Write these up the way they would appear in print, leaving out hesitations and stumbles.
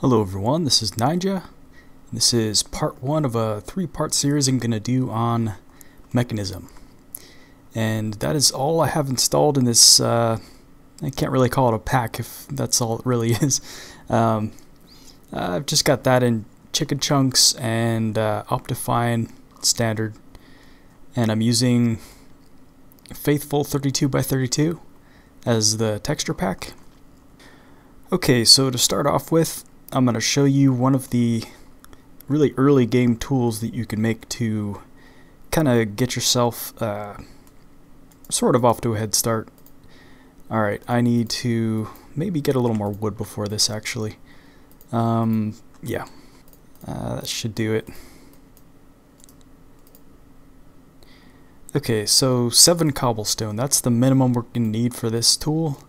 Hello everyone, this is Ninja. This is part one of a three-part series I'm going to do on Mekanism. And that is all I have installed in this, I can't really call it a pack if that's all it really is. I've just got that in chicken chunks and Optifine standard. And I'm using Faithful 32x32 as the texture pack. Okay, so to start off with, I'm going to show you one of the really early game tools that you can make to kind of get yourself sort of off to a head start. Alright, I need to maybe get a little more wood before this actually. Yeah, that should do it. Okay, so 7 cobblestone, that's the minimum we're going to need for this tool.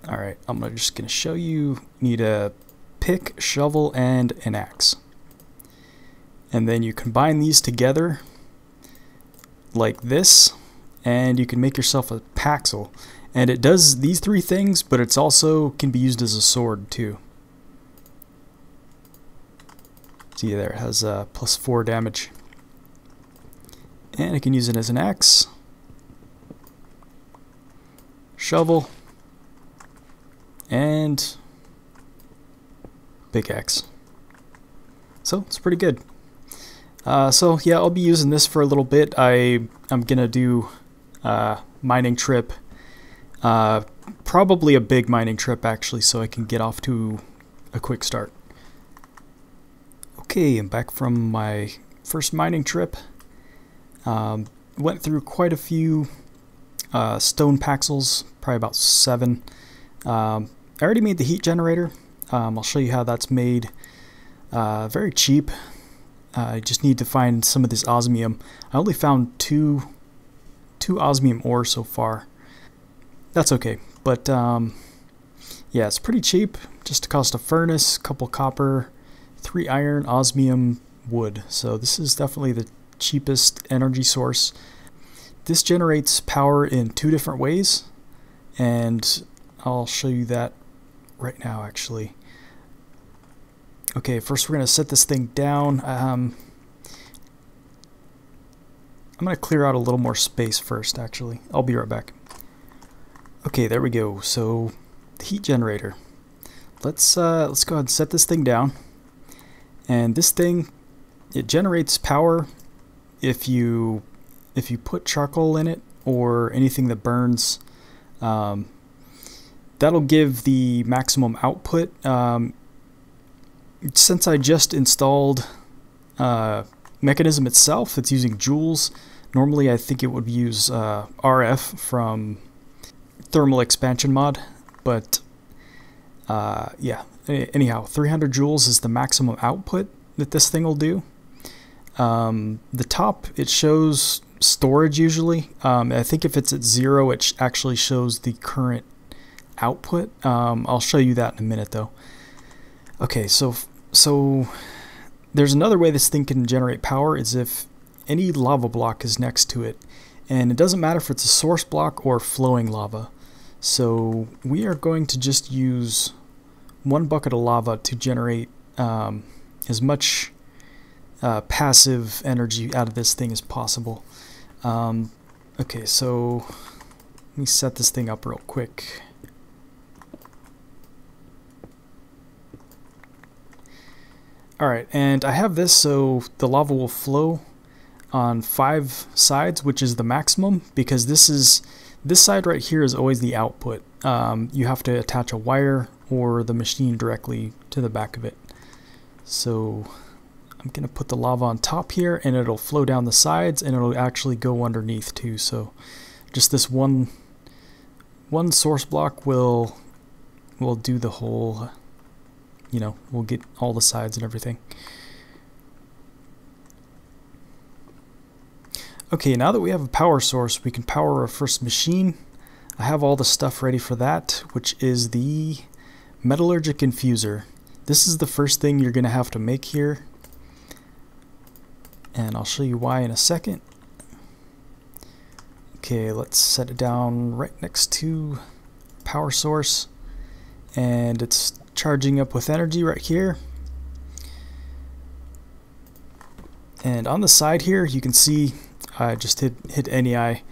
Alright, I'm just going to show you. Need a pick, shovel, and an axe. And then you combine these together like this, and you can make yourself a Paxel. And it does these three things, but it's also can be used as a sword too. See there, it has +4 damage. And I can use it as an axe, shovel, and pickaxe. So it's pretty good. So yeah, I'll be using this for a little bit. I'm gonna do mining trip, probably a big mining trip actually, so I can get off to a quick start. Okay, I'm back from my first mining trip. Went through quite a few stone Paxels, probably about 7. I already made the heat generator. I'll show you how that's made. Very cheap. I just need to find some of this osmium. I only found two osmium ore so far. That's okay, but yeah, it's pretty cheap. Just to cost a furnace, couple copper, 3 iron, osmium, wood. So this is definitely the cheapest energy source. This generates power in 2 different ways, and I'll show you that right now actually. Okay, first we're going to set this thing down. I'm going to clear out a little more space first actually. I'll be right back. Okay, there we go. So the heat generator. Let's go ahead and set this thing down. And this thing, it generates power if you put charcoal in it or anything that burns. That'll give the maximum output. Since I just installed Mekanism itself, it's using joules. Normally I think it would use RF from thermal expansion mod, but yeah, anyhow, 300 joules is the maximum output that this thing will do. The top, it shows storage usually. I think if it's at 0, it actually shows the current output. I'll show you that in a minute though. Okay, so there's another way this thing can generate power is if any lava block is next to it, and it doesn't matter if it's a source block or flowing lava. So we are going to just use 1 bucket of lava to generate as much passive energy out of this thing as possible. Okay, so let me set this thing up real quick. Alright, and I have this so the lava will flow on 5 sides, which is the maximum, because this side right here is always the output. You have to attach a wire or the machine directly to the back of it. So I'm going to put the lava on top here, and it'll flow down the sides, and it'll actually go underneath too. So just this one source block will do the whole, you know, we'll get all the sides and everything. Okay, now that we have a power source, we can power our first machine. I have all the stuff ready for that, which is the Metallurgic Infuser. This is the first thing you're going to have to make here, and I'll show you why in a second. Okay, let's set it down right next to power source. and it's charging up with energy right here. And on the side here, you can see I just hit NEI.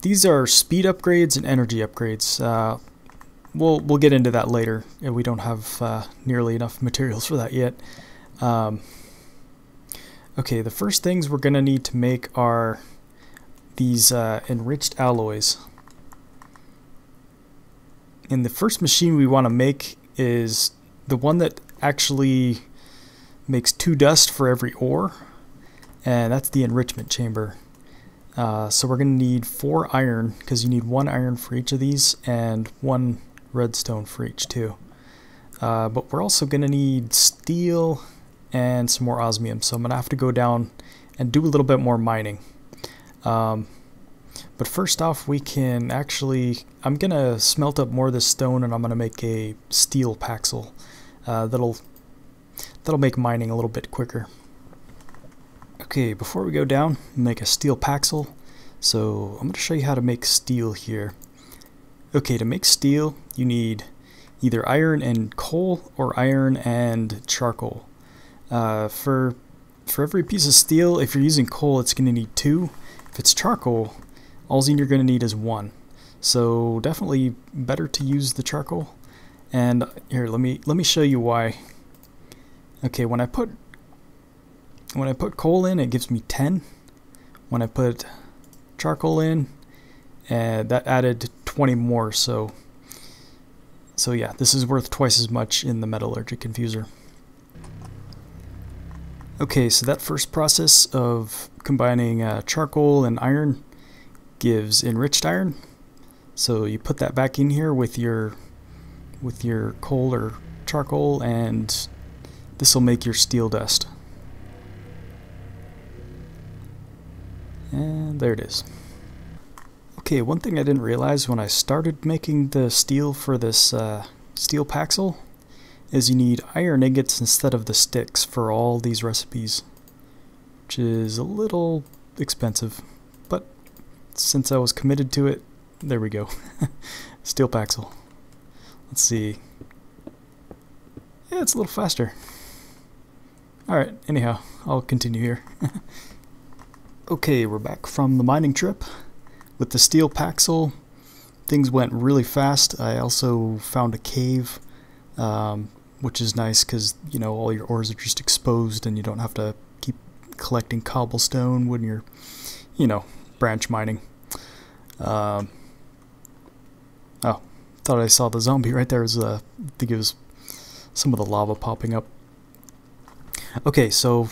These are speed upgrades and energy upgrades. We'll get into that later. We don't have nearly enough materials for that yet. Okay, the first things we're gonna need to make are these enriched alloys. And the first machine we want to make is the one that actually makes 2 dust for every ore, and that's the enrichment chamber. So we're going to need 4 iron, because you need 1 iron for each of these and 1 redstone for each too. But we're also going to need steel and some more osmium, so I'm going to have to go down and do a little bit more mining. But first off, we can actually, I'm going to smelt up more of this stone, and I'm going to make a steel Paxel. That'll make mining a little bit quicker. Okay, before we go down, make a steel Paxel. So I'm going to show you how to make steel here. Okay, to make steel, you need either iron and coal or iron and charcoal. For every piece of steel, if you're using coal, it's going to need 2. If it's charcoal, all you're going to need is 1. So definitely better to use the charcoal. And here, let me show you why. Okay, when I put coal in, it gives me 10. When I put charcoal in, that added 20 more. So yeah, this is worth twice as much in the Metallurgic Infuser. Okay, so that first process of combining charcoal and iron gives enriched iron. So you put that back in here with your coal or charcoal, and this will make your steel dust. And there it is. Okay, one thing I didn't realize when I started making the steel for this steel Paxel is you need iron ingots instead of the sticks for all these recipes, which is a little expensive, but since I was committed to it, there we go. Steel Paxel. Let's see. Yeah, it's a little faster. Alright, anyhow, I'll continue here. Okay, we're back from the mining trip. With the steel Paxel, things went really fast. I also found a cave, which is nice because, you know, all your ores are just exposed and you don't have to keep collecting cobblestone when you're, you know, branch mining. Oh, thought I saw the zombie right there. I think it was some of the lava popping up. Okay, so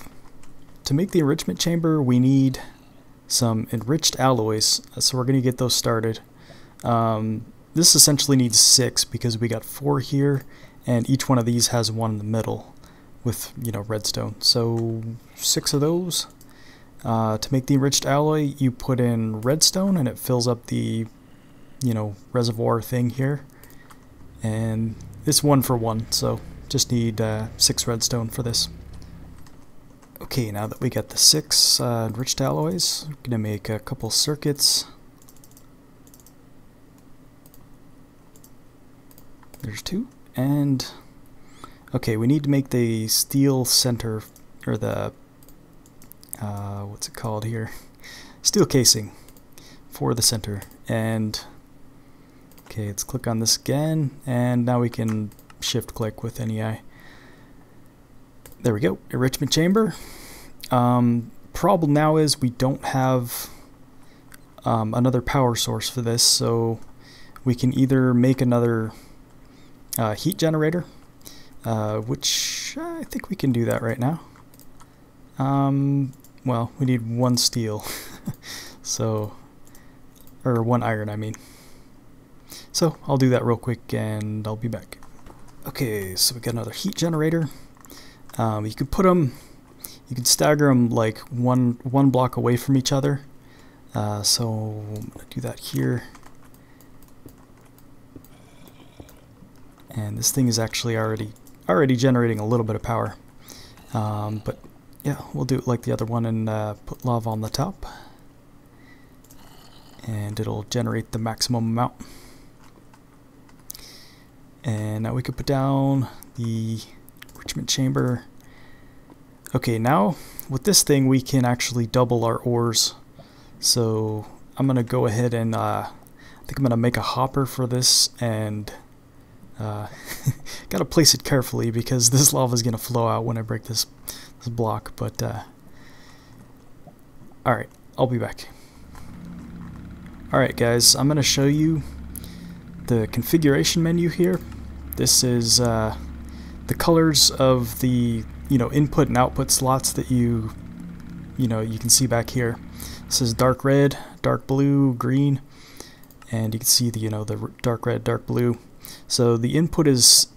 to make the enrichment chamber, we need some enriched alloys, so we're going to get those started. This essentially needs 6 because we got 4 here, and each one of these has 1 in the middle with, you know, redstone. So 6 of those. To make the enriched alloy, you put in redstone and it fills up the, you know, reservoir thing here. And it's 1 for 1, so just need 6 redstone for this. Okay, now that we got the 6 enriched alloys, we're gonna make a couple circuits. There's 2, and okay, we need to make the steel center, or the what's it called here? Steel casing for the center. And okay, let's click on this again, and now we can shift click with NEI. There we go, enrichment chamber. Problem now is we don't have another power source for this, so we can either make another heat generator, which I think we can do that right now. Well, we need 1 steel, so, or 1 iron, I mean. So I'll do that real quick and I'll be back. Okay, so we got another heat generator. You could put them, you could stagger them like one block away from each other. So I'm gonna do that here. And this thing is actually already generating a little bit of power. But yeah, we'll do it like the other one and put lava on the top. And it'll generate the maximum amount. And now we could put down the enrichment chamber. Okay, now with this thing we can actually double our ores. So I'm gonna go ahead and I think I'm gonna make a hopper for this, and gotta place it carefully because this lava is gonna flow out when I break this block. But alright, I'll be back. Alright guys, I'm gonna show you the configuration menu here. This is the colors of the input and output slots that you can see back here. This is dark red, dark blue, green, and you can see the the dark red, dark blue. So the input is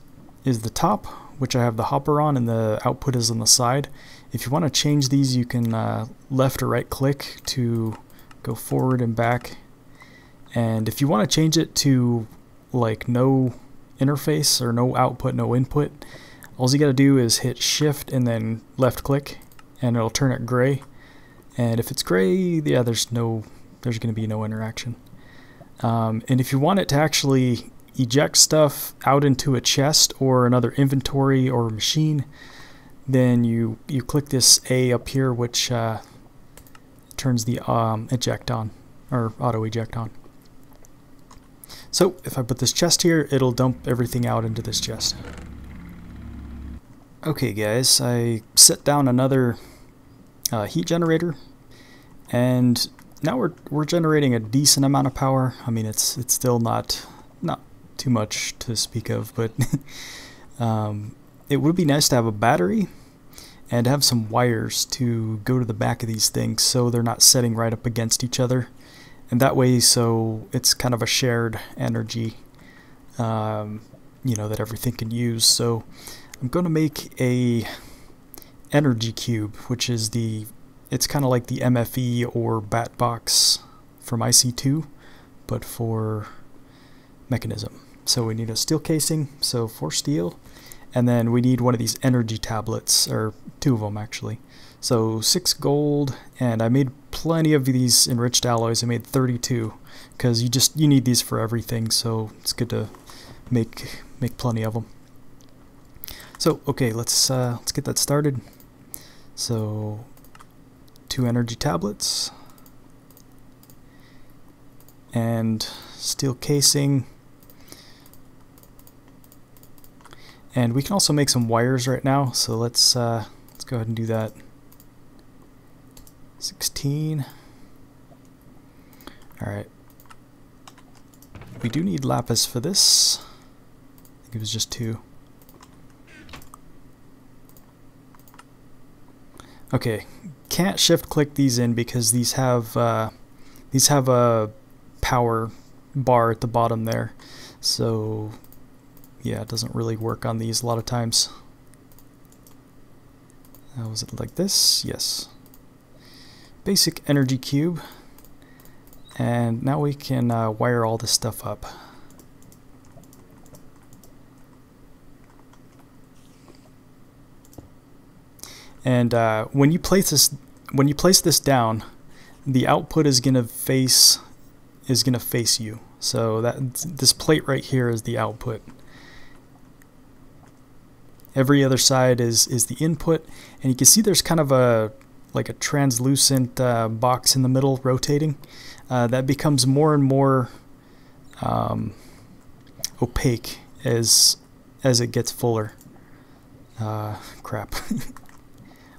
the top, which I have the hopper on, and the output is on the side. If you want to change these, you can left or right click to go forward and back. And if you want to change it to like no interface or no output, no input, all you got to do is hit shift and then left click, and it'll turn it gray. And if it's gray, yeah, there's going to be no interaction. And if you want it to actually eject stuff out into a chest or another inventory or machine, then you click this A up here, which turns the eject on, or auto eject on. So if I put this chest here, it'll dump everything out into this chest. Okay guys, I set down another heat generator, and now we're generating a decent amount of power. I mean, it's still not too much to speak of, but it would be nice to have a battery and have some wires to go to the back of these things so they're not setting right up against each other, and that way so it's kind of a shared energy that everything can use. So I'm going to make a energy cube, which is it's kind of like the MFE or bat box from IC2, but for Mekanism. So we need a steel casing, so 4 steel, and then we need one of these energy tablets, or 2 of them actually. So 6 gold, and I made plenty of these enriched alloys. I made 32 because you need these for everything, so it's good to make plenty of them. So okay, let's get that started. So 2 energy tablets and steel casing, and we can also make some wires right now. So let's go ahead and do that. 16. All right. We do need lapis for this. I think it was just 2. Okay, can't shift click these in because these have a power bar at the bottom there. So yeah, it doesn't really work on these a lot of times. Was it like this? Yes. Basic energy cube. And now we can wire all this stuff up. And when you place this down, the output is gonna face you. So this plate right here is the output. Every other side is the input, and you can see there's kind of a translucent box in the middle rotating. That becomes more and more opaque as it gets fuller. Crap.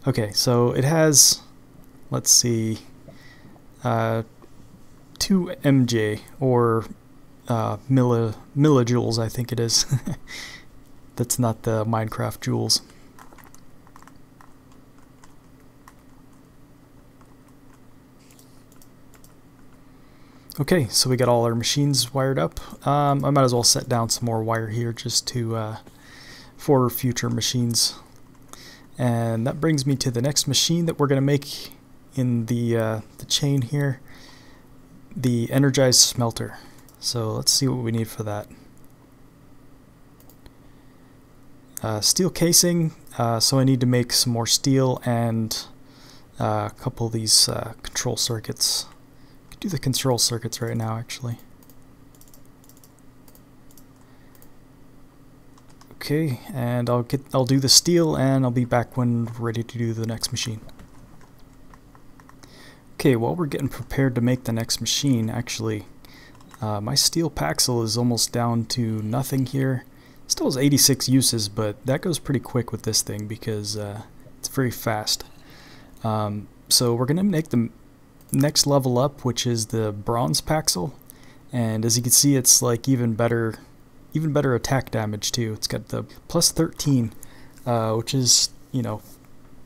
Okay, so it has, let's see, 2 MJ, or millijoules, I think it is. That's not the Minecraft joules. Okay, so we got all our machines wired up. I might as well set down some more wire here just to for future machines. And that brings me to the next machine that we're going to make in the chain here, the Energized Smelter. So let's see what we need for that. Steel casing, so I need to make some more steel and a couple of these control circuits. I could do the control circuits right now actually. Okay, and I'll do the steel, and I'll be back when ready to do the next machine. Okay, while we're getting prepared to make the next machine, actually, my steel Paxel is almost down to nothing here. Still has 86 uses, but that goes pretty quick with this thing because it's very fast. So we're gonna make the next level up, which is the bronze Paxel, and as you can see, it's like even better attack damage too. It's got the plus 13, which is, you know,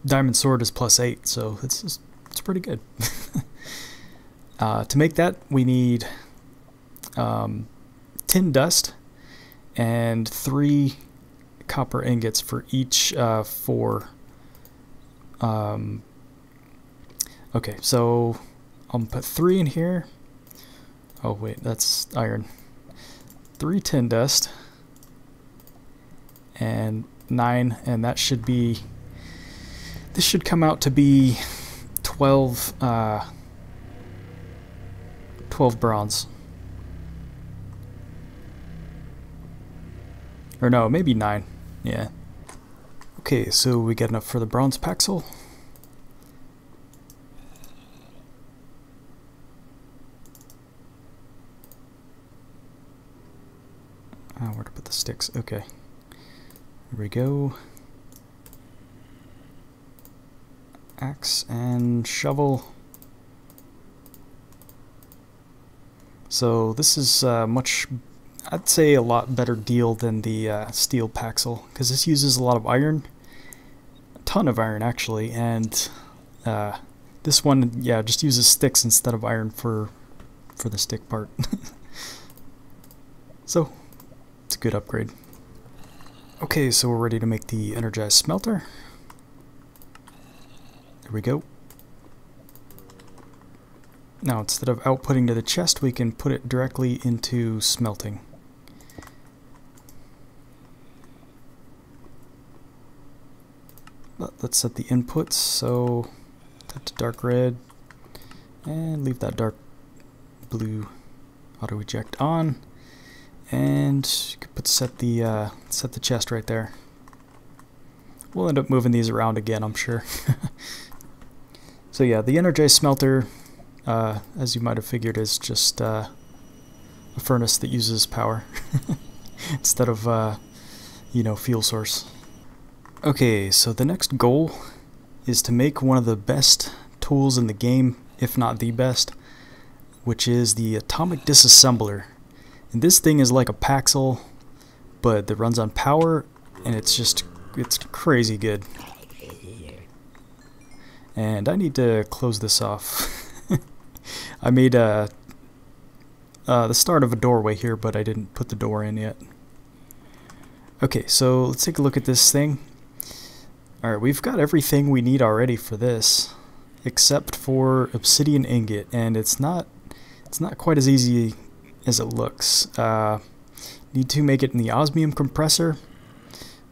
diamond sword is plus 8, so it's pretty good. To make that, we need tin dust and 3 copper ingots for each 4. Okay, so I'm gonna put 3 in here. Oh wait, that's iron. 3 tin dust and 9, and that should be, this should come out to be 12 bronze. Or no, maybe 9. Yeah. Okay, so we got enough for the bronze Paxel. Where to put the sticks? Okay. Here we go. Axe and shovel. So this is much, I'd say a lot better deal than the steel Paxel, because this uses a lot of iron, a ton of iron actually, and this one, yeah, just uses sticks instead of iron for the stick part. So it's a good upgrade. Okay, so we're ready to make the Energized Smelter. There we go. Now instead of outputting to the chest, we can put it directly into smelting. But let's set the inputs, so that to dark red, and leave that dark blue auto eject on, and you could set the chest right there. We'll end up moving these around again, I'm sure. So yeah, the Energized Smelter, as you might have figured, is just a furnace that uses power instead of you know, fuel source. Okay, so the next goal is to make one of the best tools in the game, if not the best, which is the Atomic Disassembler. And this thing is like a Paxel, but that runs on power, and it's crazy good. And I need to close this off. I made the start of a doorway here, but I didn't put the door in yet. Okay, so let's take a look at this thing. Alright, we've got everything we need already for this, except for obsidian ingot, and it's not quite as easy as it looks. Need to make it in the osmium compressor,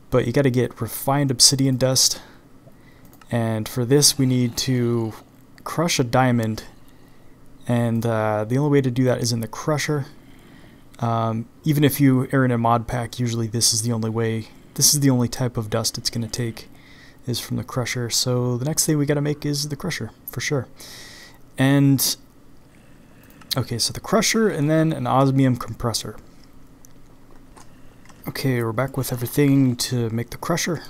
but you got to get refined obsidian dust, and for this we need to crush a diamond, and the only way to do that is in the crusher. Even if you are in a mod pack, usually this is the only way, this is the only type of dust it's going to take, is from the crusher. So the next thing we got to make is the crusher, for sure. And okay, so the crusher and then an osmium compressor. Okay, we're back with everything to make the crusher.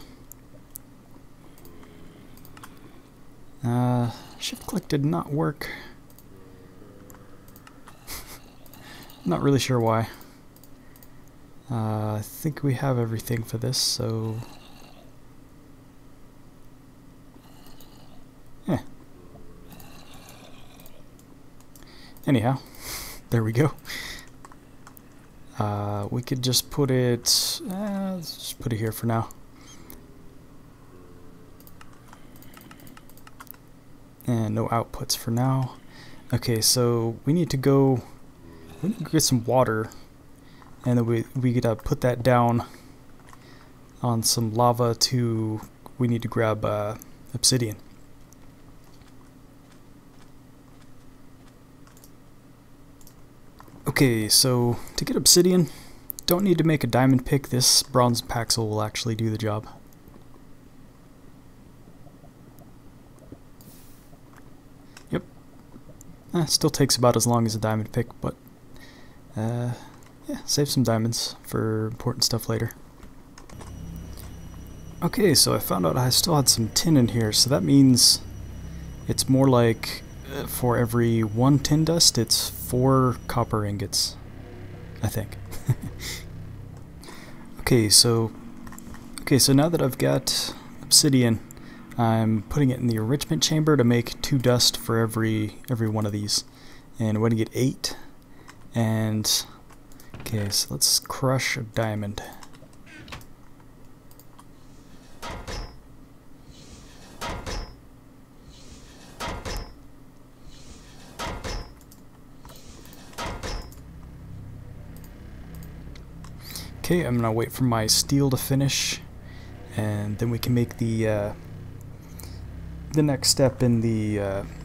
Shift click did not work. Not really sure why. I think we have everything for this, so yeah. Anyhow, there we go. We could just put it, let's just put it here for now. And no outputs for now. Okay, so we need to go, we need to get some water, and then we gotta put that down on some lava to, we need to grab obsidian. Okay, so to get obsidian, don't need to make a diamond pick. This bronze Paxel will actually do the job. Yep. Still takes about as long as a diamond pick, but yeah, save some diamonds for important stuff later. Okay, so I found out I still had some tin in here, so that means it's more like for every 1 tin dust, it's 4 copper ingots, I think. Okay, so now that I've got obsidian, I'm putting it in the enrichment chamber to make 2 dust for every one of these, and we're gonna get 8. And okay, so let's crush a diamond. Okay, I'm gonna wait for my steel to finish, and then we can make the next step in the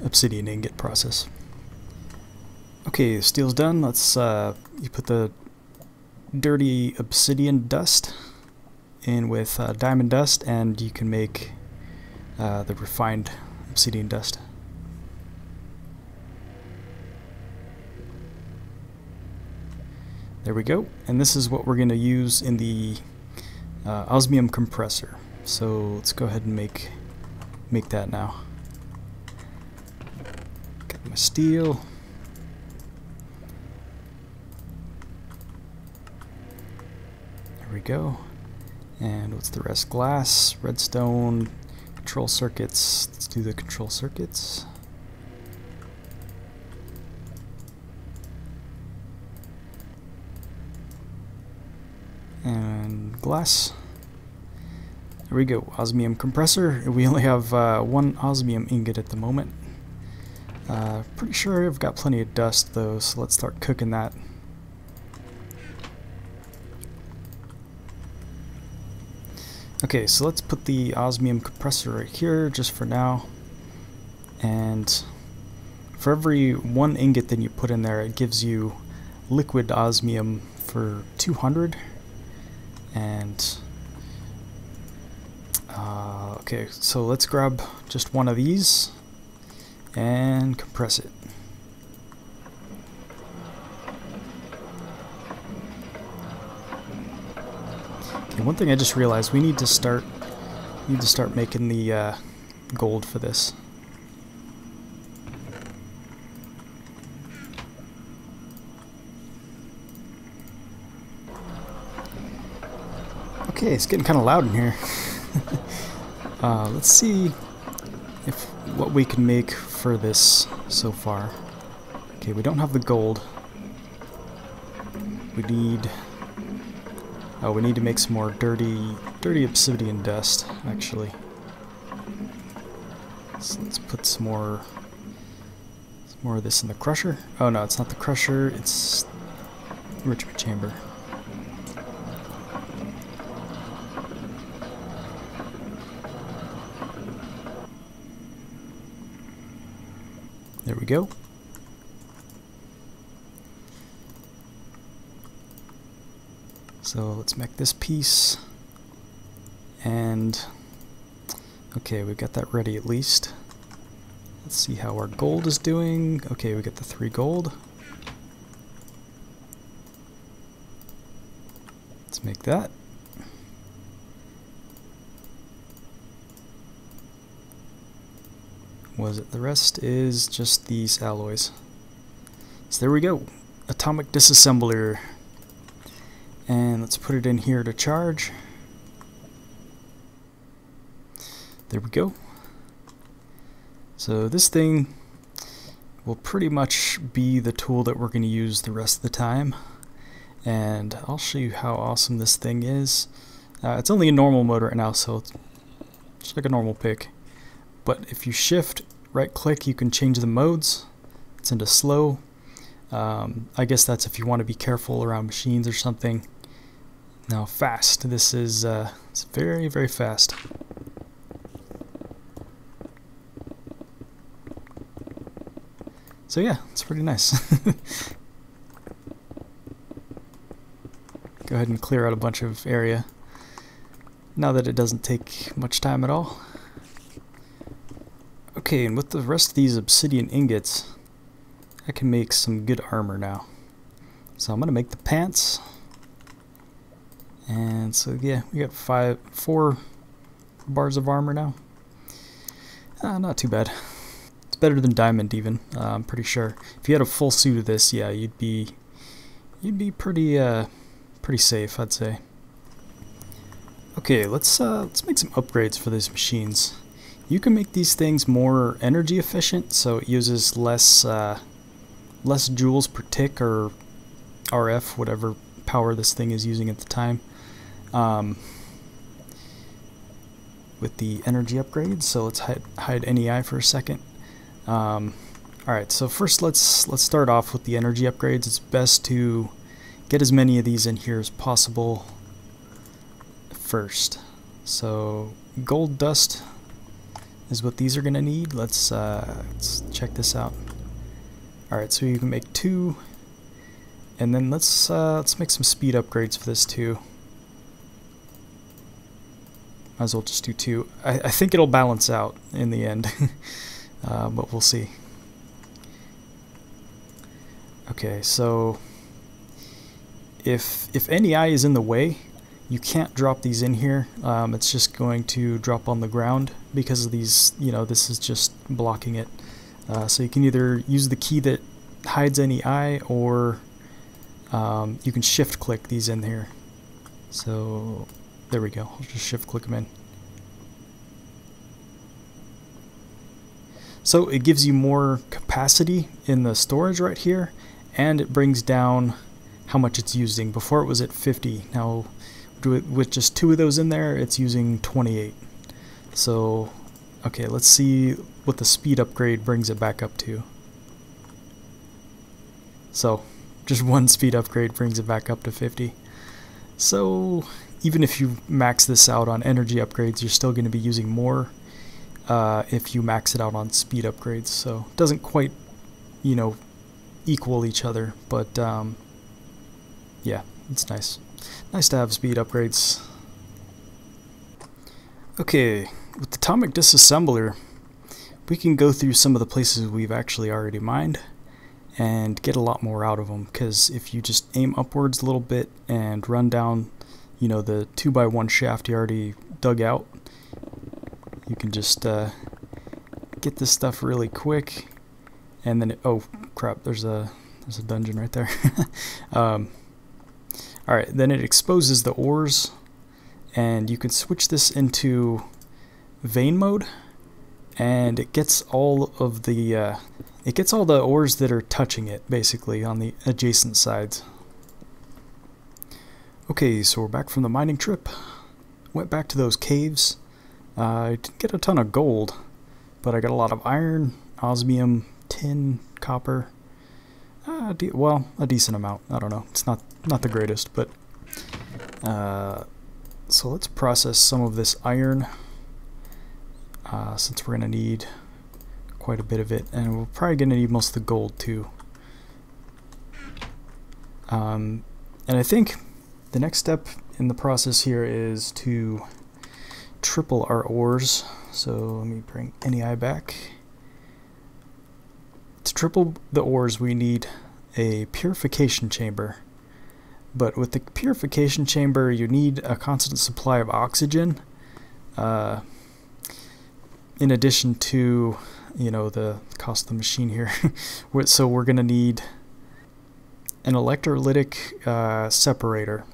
obsidian ingot process. Okay, steel's done. Let's you put the dirty obsidian dust in with diamond dust, and you can make the refined obsidian dust. There we go, and this is what we're going to use in the osmium compressor. So let's go ahead and make that now. Got my steel. There we go. And what's the rest? Glass, redstone, control circuits. Let's do the control circuits. And glass. There we go, osmium compressor. We only have 1 osmium ingot at the moment. Pretty sure I've got plenty of dust though, so let's start cooking that. Okay, so let's put the osmium compressor right here just for now. And for every 1 ingot that you put in there, it gives you liquid osmium for 200. And okay, so let's grab just 1 of these and compress it. Okay, one thing I just realized, we need to start making the gold for this. Okay, it's getting kind of loud in here. Let's see what we can make for this so far. Okay, we don't have the gold. We need to make some more dirty obsidian dust, actually. So let's put some more of this in the crusher. Oh no, it's not the crusher, it's the enrichment chamber. There we go. So let's make this piece, and okay, we've got that ready at least. Let's see how our gold is doing. Okay, we got the 3 gold. Let's make that. Was it the rest is just these alloys. So there we go, atomic disassembler. And let's put it in here to charge. There we go. So this thing will pretty much be the tool that we're going to use the rest of the time. And I'll show you how awesome this thing is. It's only a normal mode right now, so it's just like a normal pick. But if you shift, right click, you can change the modes. It's into slow. I guess that's if you want to be careful around machines or something. Now fast, this is it's very, very fast. So yeah, it's pretty nice. go ahead and clear out a bunch of area. Now that it doesn't take much time at all. Okay, and with the rest of these obsidian ingots, I can make some good armor now. So I'm gonna make the pants. And so yeah, we got 4 bars of armor now. Not too bad. It's better than diamond even, I'm pretty sure. If you had a full suit of this, yeah, you'd be pretty pretty safe, I'd say. Okay, let's make some upgrades for these machines. You can make these things more energy efficient, so it uses less joules per tick or RF, whatever power this thing is using at the time. With the energy upgrades, so let's hide NEI for a second. Alright, so first let's start off with the energy upgrades. It's best to get as many of these in here as possible first. So gold dust is what these are gonna need. Let's check this out. Alright, so you can make 2, and then let's make some speed upgrades for this too. Might as well just do 2. I think it'll balance out in the end, but we'll see. Okay, so if NEI is in the way, you can't drop these in here. It's just going to drop on the ground because of these, you know, this is just blocking it. So you can either use the key that hides NEI, or you can shift click these in here. So there we go, I'll just shift click them in. So it gives you more capacity in the storage right here, and it brings down how much it's using. Before it was at 50, now with just 2 of those in there, it's using 28. So, okay, let's see what the speed upgrade brings it back up to. So, just 1 speed upgrade brings it back up to 50. So, even if you max this out on energy upgrades, you're still going to be using more if you max it out on speed upgrades. So, it doesn't quite, you know, equal each other, but yeah, it's nice. Nice to have speed upgrades. Okay, with the atomic disassembler, we can go through some of the places we've actually already mined and get a lot more out of them, because if you just aim upwards a little bit and run down, you know, the 2x1 shaft you already dug out, you can just get this stuff really quick. And then oh crap, there's a dungeon right there. Alright, then it exposes the ores, and you can switch this into vein mode, and it gets all of the ores that are touching it, basically, on the adjacent sides. Okay, so we're back from the mining trip. Went back to those caves. I didn't get a ton of gold, but I got a lot of iron, osmium, tin, copper. Well, a decent amount. I don't know. It's not the greatest, but so let's process some of this iron, since we're gonna need quite a bit of it, and we're probably gonna need most of the gold too. And I think the next step in the process here is to triple our ores. So let me bring NEI back. To triple the ores, we need a purification chamber. But with the purification chamber, you need a constant supply of oxygen, in addition to, you know, the cost of the machine here. So we're going to need an electrolytic separator.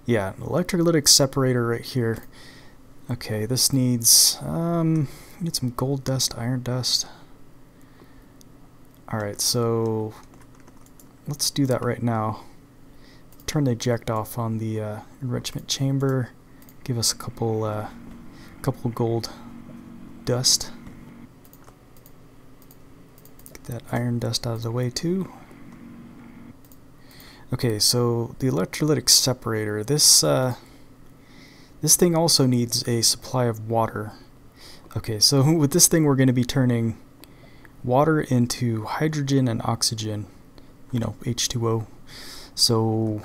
Yeah, an electrolytic separator right here. Okay, this needs, need some gold dust, iron dust. Alright, so let's do that right now. Turn the eject off on the enrichment chamber. Give us a couple gold dust. Get that iron dust out of the way too. Okay, so the electrolytic separator. This thing also needs a supply of water. Okay, so with this thing we're going to be turning water into hydrogen and oxygen, you know, H2O. So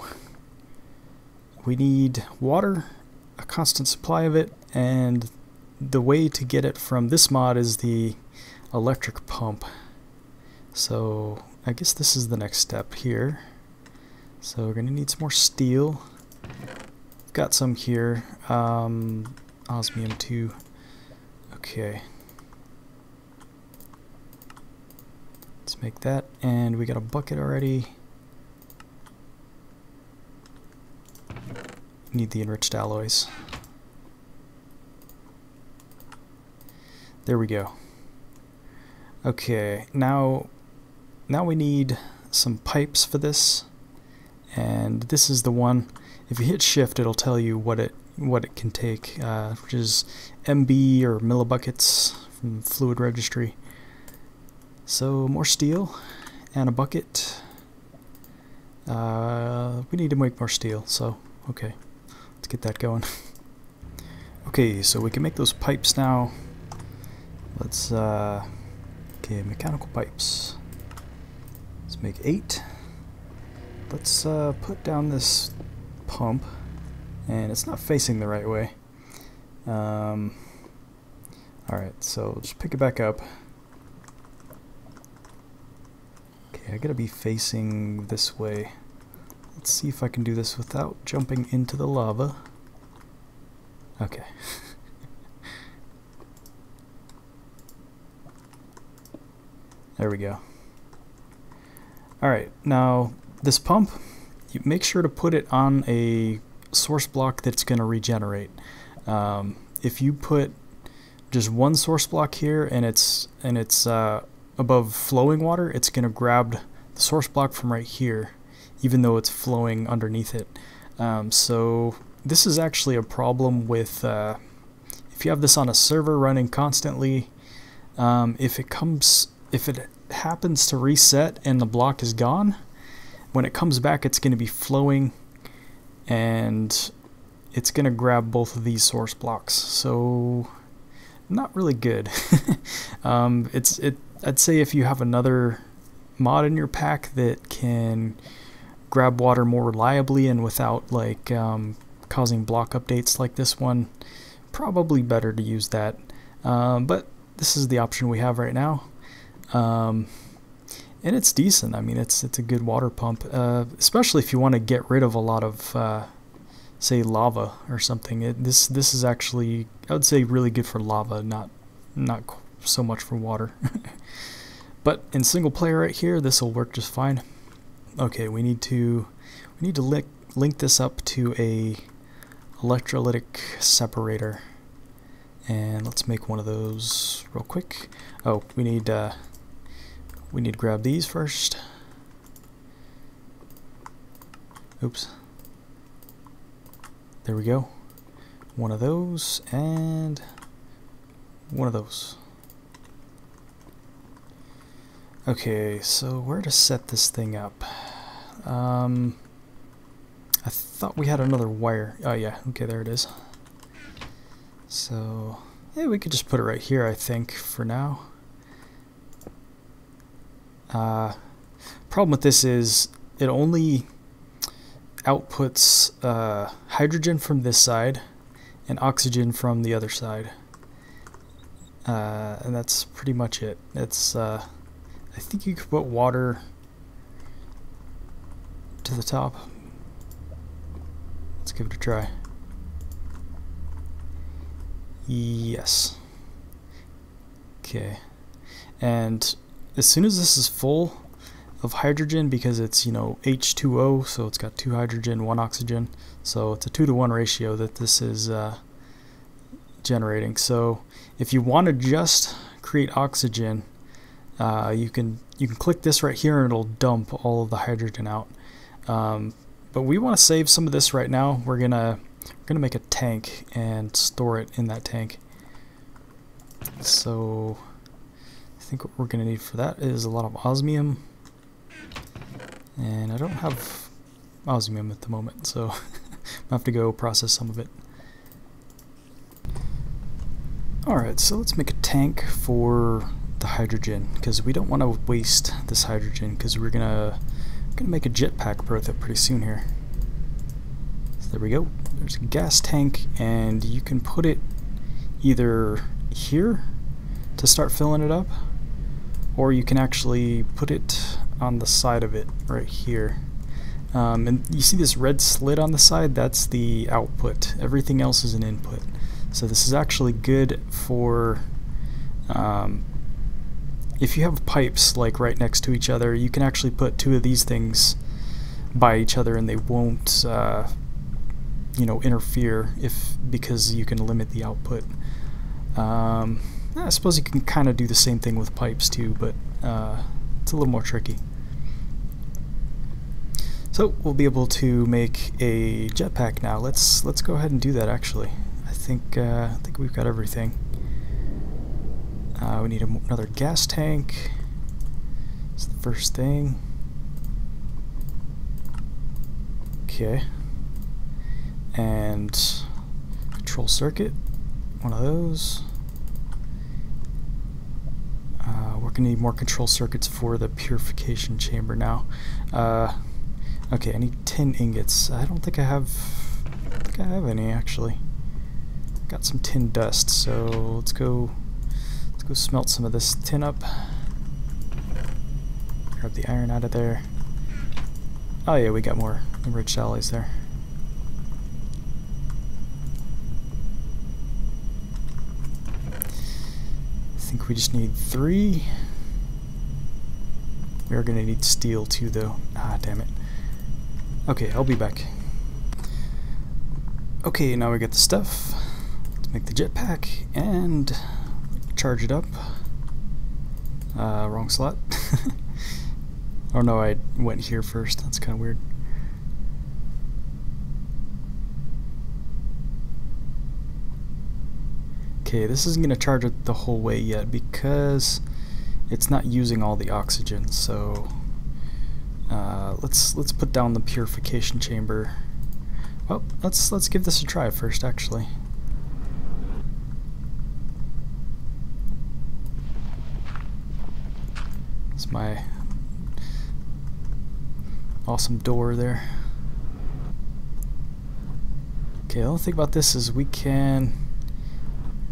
we need water, a constant supply of it, and the way to get it from this mod is the electric pump. So I guess this is the next step here. So we're going to need some more steel. Got some here. Osmium 2. Okay. Let's make that, and we got a bucket already. Need the enriched alloys. There we go. Okay, now we need some pipes for this, and this is the one. If you hit shift, it'll tell you what it can take, which is MB or millibuckets from fluid registry. So more steel and a bucket. We need to make more steel, so okay, let's get that going. Okay, so we can make those pipes now. Let's okay, mechanical pipes. Let's make 8. Let's put down this pump, and it's not facing the right way. Alright, so just pick it back up. Okay, I gotta be facing this way. Let's see if I can do this without jumping into the lava. Okay. There we go. Alright, now this pump, you make sure to put it on a source block that's going to regenerate. If you put just one source block here and it's above flowing water, it's going to grab the source block from right here, even though it's flowing underneath it. So this is actually a problem with if you have this on a server running constantly. If it happens to reset and the block is gone, when it comes back it's going to be flowing and it's going to grab both of these source blocks, so not really good. I'd say if you have another mod in your pack that can grab water more reliably and without like causing block updates like this one, probably better to use that, but this is the option we have right now. And it's decent. I mean, it's a good water pump, especially if you want to get rid of a lot of say lava or something. This is actually, I would say, really good for lava, not so much for water. But in single player right here, this will work just fine. Okay, we need to link this up to a electrolytic separator, and let's make one of those real quick. Oh, we need to grab these first. Oops. There we go. One of those and one of those. Okay, so where to set this thing up? I thought we had another wire. Oh yeah, okay, there it is. So yeah, we could just put it right here, I think, for now. Problem with this is it only outputs hydrogen from this side and oxygen from the other side, and that's pretty much it. It's I think you could put water to the top. Let's give it a try. Yes. Okay. And as soon as this is full of hydrogen, because it's, you know, H2O, so it's got 2 hydrogen, 1 oxygen, so it's a 2-to-1 ratio that this is generating. So if you want to just create oxygen, you can click this right here and it'll dump all of the hydrogen out. But we want to save some of this right now. We're gonna make a tank and store it in that tank. So I think what we're gonna need for that is a lot of osmium, and I don't have osmium at the moment, so I have to go process some of it. Alright, so let's make a tank for the hydrogen, because we don't want to waste this hydrogen, because we're gonna make a jetpack with it pretty soon here. So There we go. There's a gas tank, and you can put it either here to start filling it up, or you can actually put it on the side of it right here. And you see this red slit on the side? That's the output. Everything else is an input. So this is actually good for if you have pipes like right next to each other. You can actually put two of these things by each other and they won't you know, interfere because you can limit the output. I suppose you can kind of do the same thing with pipes too, but it's a little more tricky. So we'll be able to make a jetpack now. Let's go ahead and do that. Actually, I think we've got everything. We need another gas tank. That's the first thing. Okay. And control circuit, one of those. We're gonna need more control circuits for the purification chamber now. Okay, I need tin ingots. I don't think I have any actually. Got some tin dust, so let's go smelt some of this tin up. Grab the iron out of there. Oh yeah, we got more enriched alloys there. I think we just need 3. We are going to need steel too, though. Ah, damn it. Okay, I'll be back. Okay, now we got the stuff. Let's make the jetpack and charge it up. Wrong slot. Oh no, I went here first. That's kind of weird. Okay, this isn't going to charge it the whole way yet because it's not using all the oxygen. So let's put down the purification chamber. Well, let's give this a try first, actually. It's my awesome door there. Okay, the only thing about this is we can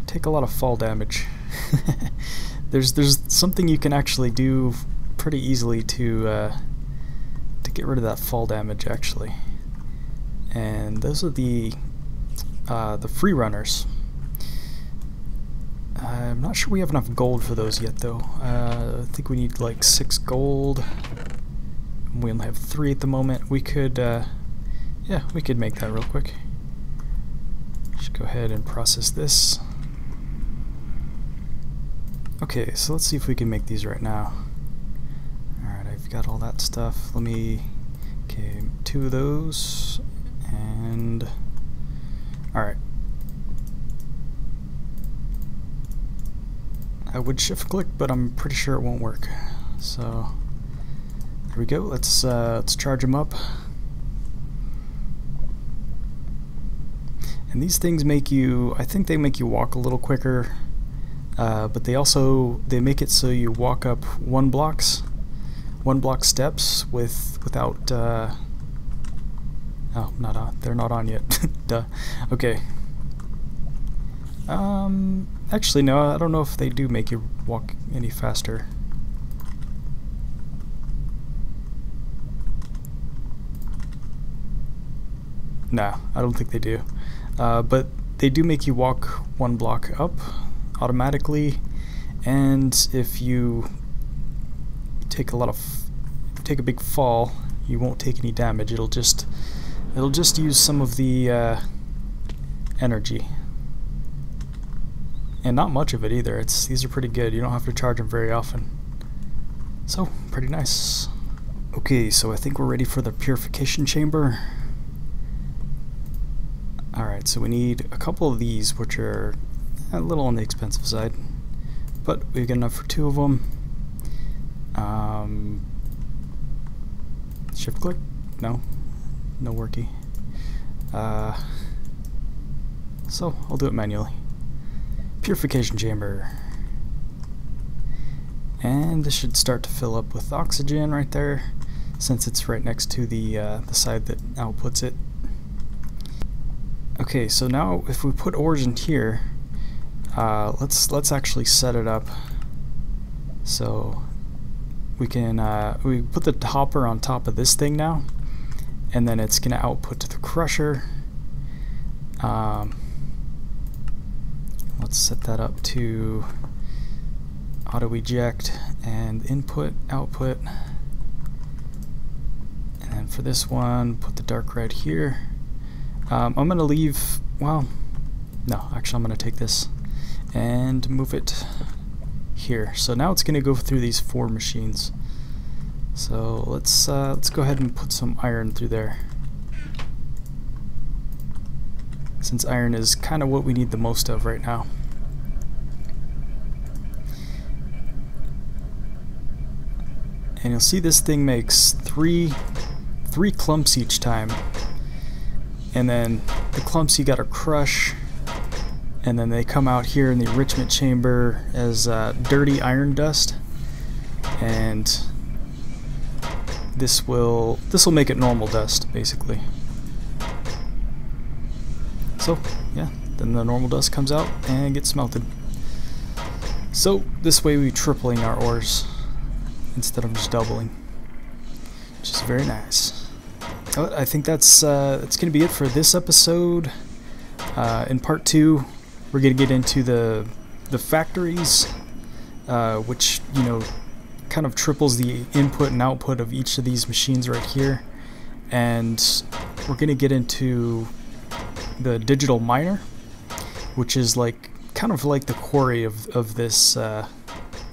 take a lot of fall damage. There's something you can actually do pretty easily to get rid of that fall damage, actually. And those are the free runners. I'm not sure we have enough gold for those yet, though. I think we need like 6 gold. We only have 3 at the moment. We could, yeah, we could make that real quick. Just go ahead and process this. Okay, so let's see if we can make these right now. Alright, I've got all that stuff. Let me... Okay, 2 of those. And... Alright. I would shift click, but I'm pretty sure it won't work. So... There we go. Let's charge them up. And these things make you... I think they make you walk a little quicker. But they make it so you walk up 1 block steps without oh, not on. They're not on yet. Duh. Okay. Actually no, I don't know if they do make you walk any faster. No, I don't think they do. But they do make you walk 1 block up automatically, and if you take a big fall, you won't take any damage. It'll just use some of the energy, and not much of it either. These are pretty good. You don't have to charge them very often, so pretty nice. Okay, so I think we're ready for the purification chamber. Alright, so we need a couple of these, which are a little on the expensive side, but we've got enough for 2 of them. Shift click? No worky. So I'll do it manually. Purification chamber, and this should start to fill up with oxygen right there, since it's right next to the side that outputs it. Okay, so now if we put ores in here, let's actually set it up so we can we put the hopper on top of this thing now, and then it's gonna output to the crusher. Let's set that up to auto eject and input output, and then for this one put the dark red here. I'm gonna leave, well, no, actually I'm gonna take this and move it here. So now it's gonna go through these 4 machines. So let's go ahead and put some iron through there, since iron is kind of what we need the most of right now. And you'll see this thing makes three clumps each time, and then the clumps you gotta crush, and then they come out here in the enrichment chamber as dirty iron dust, and this will make it normal dust basically. So yeah, then the normal dust comes out and gets smelted. So this way we're tripling our ores instead of just doubling, which is very nice. But I think that's gonna be it for this episode. In part 2, we're gonna get into the factories, which, you know, kind of triples the input and output of each of these machines right here, and we're gonna get into the digital miner, which is like kind of like the quarry of this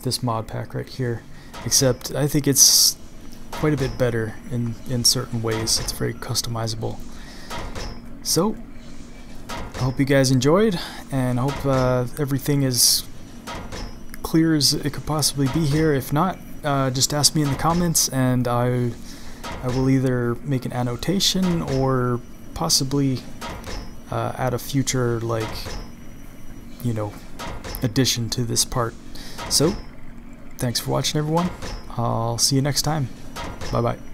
this mod pack right here, except I think it's quite a bit better in certain ways. It's very customizable. So I hope you guys enjoyed, and I hope everything is clear as it could possibly be here. If not, just ask me in the comments, and I will either make an annotation or possibly add a future, like, you know, addition to this part. So thanks for watching, everyone. I'll see you next time. Bye bye.